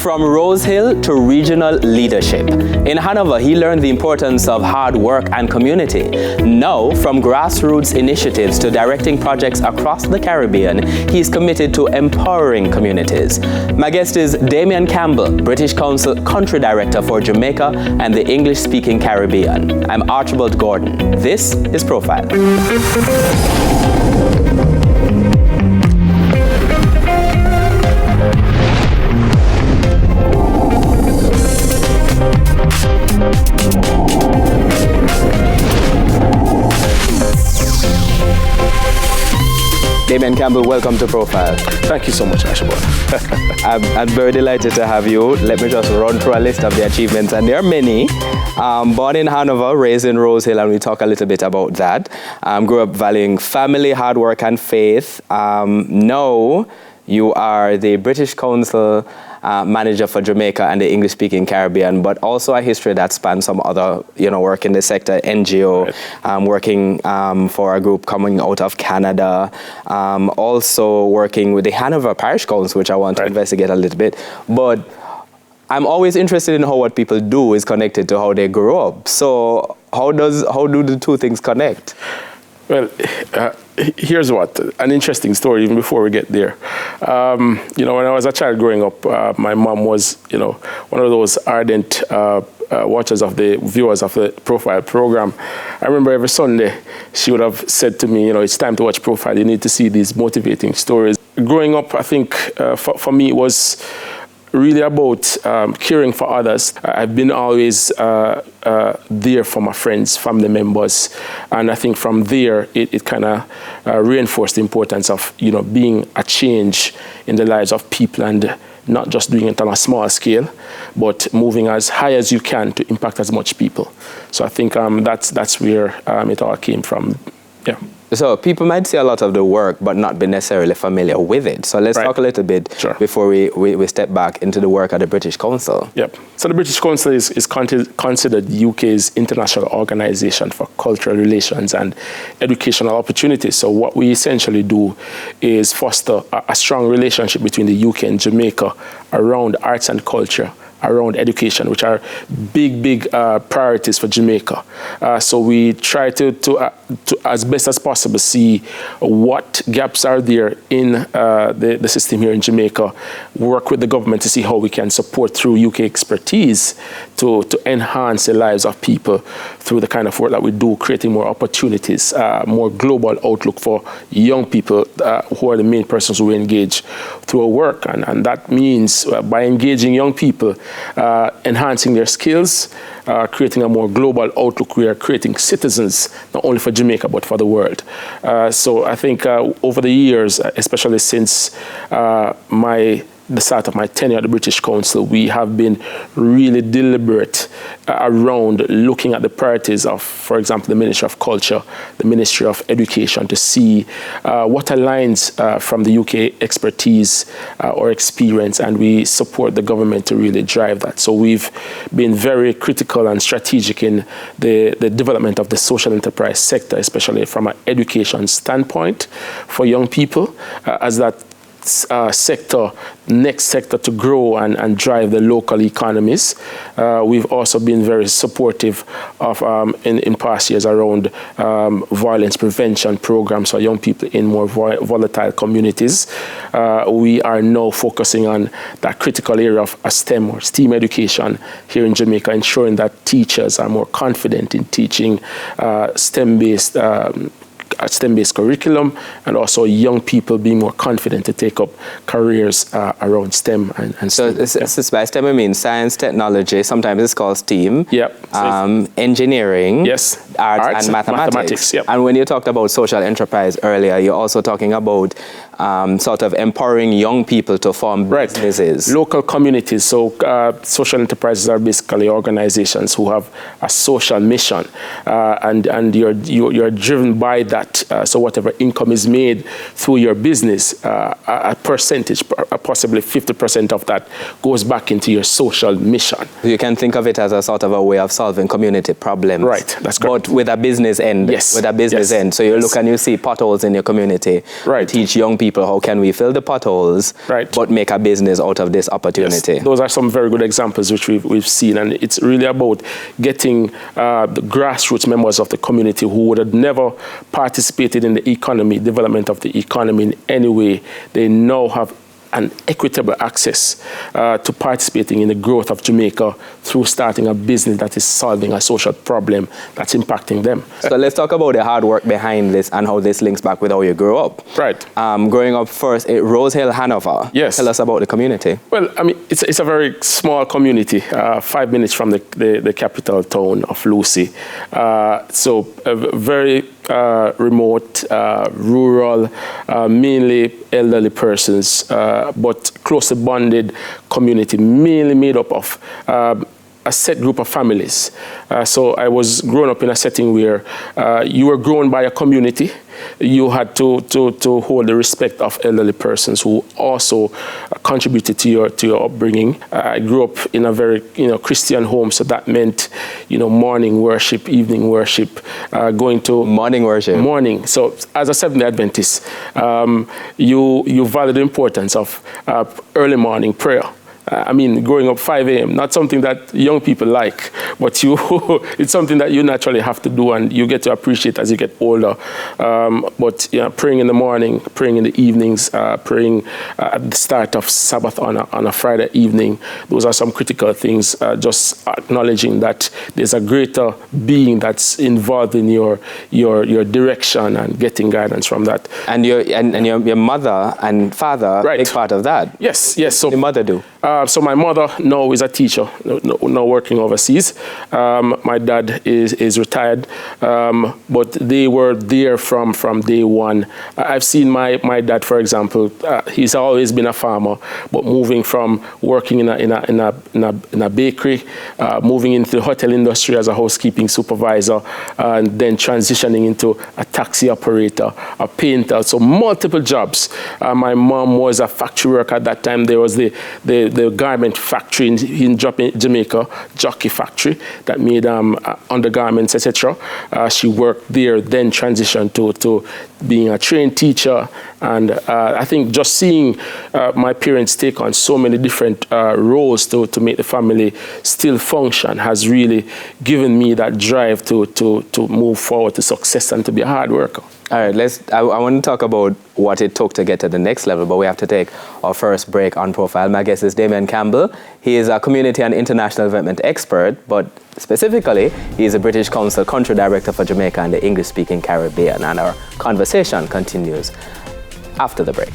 From Rose Hill to regional leadership. In Hanover, he learned the importance of hard work and community. Now, from grassroots initiatives to directing projects across the Caribbean, he's committed to empowering communities. My guest is Damion Campbell, British Council Country Director for Jamaica and the English-speaking Caribbean. I'm Archibald Gordon. This is Profile. Damion Campbell, welcome to Profile. Thank you so much, Archibald. I'm very delighted to have you. Let me just run through a list of the achievements, and there are many. Born in Hanover, raised in Rose Hill, and we talk a little bit about that. Grew up valuing family, hard work, and faith. Now, you are the British Council manager for Jamaica and the English-speaking Caribbean, but also a history that spans some other, work in the sector, NGO, right. Working for a group coming out of Canada, also working with the Hanover Parish Council, which I want to investigate a little bit. But I'm always interested in how what people do is connected to how they grow up. So how do the two things connect? Well, here's an interesting story even before we get there. When I was a child growing up, my mom was, one of those ardent watchers of the viewers of the Profile program. I remember every Sunday she would have said to me, it's time to watch Profile. You need to see these motivating stories. Growing up, I think for me it was really about caring for others. I've been always there for my friends, family members, and I think from there it kind of reinforced the importance of being a change in the lives of people and not just doing it on a small scale, but moving as high as you can to impact as much people. So I think that's where it all came from. Yeah. So people might see a lot of the work, but not be necessarily familiar with it. So let's talk a little bit before we step back into the work of the British Council. Yep. So the British Council is considered the UK's international organization for cultural relations and educational opportunities. So what we essentially do is foster a strong relationship between the UK and Jamaica around arts and culture, around education, which are big priorities for Jamaica. So we try to as best as possible, see what gaps are there in the system here in Jamaica, work with the government to see how we can support through UK expertise to enhance the lives of people through the kind of work that we do, creating more opportunities, more global outlook for young people who are the main persons who engage through our work. And that means by engaging young people, enhancing their skills, creating a more global outlook. We are creating citizens, not only for Jamaica, but for the world. So I think over the years, especially since the start of my tenure at the British Council, we have been really deliberate around looking at the priorities of, for example, the Ministry of Culture, the Ministry of Education, to see what aligns from the UK expertise or experience, and we support the government to really drive that. So we've been very critical and strategic in the development of the social enterprise sector, especially from an education standpoint for young people, as that next sector to grow and drive the local economies. We've also been very supportive of in past years around violence prevention programs for young people in more volatile communities. We are now focusing on that critical area of STEM or STEAM education here in Jamaica, ensuring that teachers are more confident in teaching STEM-based curriculum, and also young people being more confident to take up careers around STEM and So by STEM I mean science, technology, sometimes it's called STEAM, engineering, arts and mathematics. Yep. And when you talked about social enterprise earlier, you're also talking about sort of empowering young people to form businesses. Local communities. So social enterprises are basically organizations who have a social mission, and you're driven by that. So whatever income is made through your business, a percentage, possibly 50% of that, goes back into your social mission. You can think of it as a sort of a way of solving community problems. Right, that's correct. But with a business end. Yes. With a business end. So you look and you see potholes in your community. Right. Teach young people, how can we fill the potholes, Right. but make a business out of this opportunity? Yes, those are some very good examples which we've seen, and it's really about getting the grassroots members of the community who would have never participated in the economy, development of the economy in any way. They now have an equitable access to participating in the growth of Jamaica through starting a business that is solving a social problem that's impacting them. So let's talk about the hard work behind this and how this links back with how you grew up. Right. Growing up first at Rose Hill, Hanover. Yes. Tell us about the community. Well, I mean, it's a very small community, 5 minutes from the capital town of Lucy. So very remote, rural, mainly elderly persons, but closely bonded community, mainly made up of a set group of families. So I was growing up in a setting where you were grown by a community. You had to hold the respect of elderly persons who also contributed to your upbringing. I grew up in a very Christian home, so that meant morning worship, evening worship, going to morning worship. Morning. So as a Seventh-day Adventist, you value the importance of early morning prayer. I mean, growing up 5 a.m., not something that young people like, but it's something that you naturally have to do and you get to appreciate as you get older. But praying in the morning, praying in the evenings, praying at the start of Sabbath on a Friday evening, those are some critical things, just acknowledging that there's a greater being that's involved in your direction and getting guidance from that. And your mother and father, right. Big part of that. Yes. So your mother do? So my mother now is a teacher, now working overseas. My dad is retired, but they were there from day one. I've seen my dad, for example. He's always been a farmer, but moving from working in a bakery, moving into the hotel industry as a housekeeping supervisor, and then transitioning into a taxi operator, a painter. So multiple jobs. My mom was a factory worker at that time. There was the garment factory in Jamaica, jockey factory that made undergarments, etc. She worked there, then transitioned to being a trained teacher. And I think just seeing my parents take on so many different roles to make the family still function has really given me that drive to move forward to success and to be a hard worker. All right, I want to talk about what it took to get to the next level, but we have to take our first break on Profile. My guest is Damion Campbell. He is a community and international development expert, but specifically, he is a British Council Country Director for Jamaica and the English-speaking Caribbean. And our conversation continues after the break.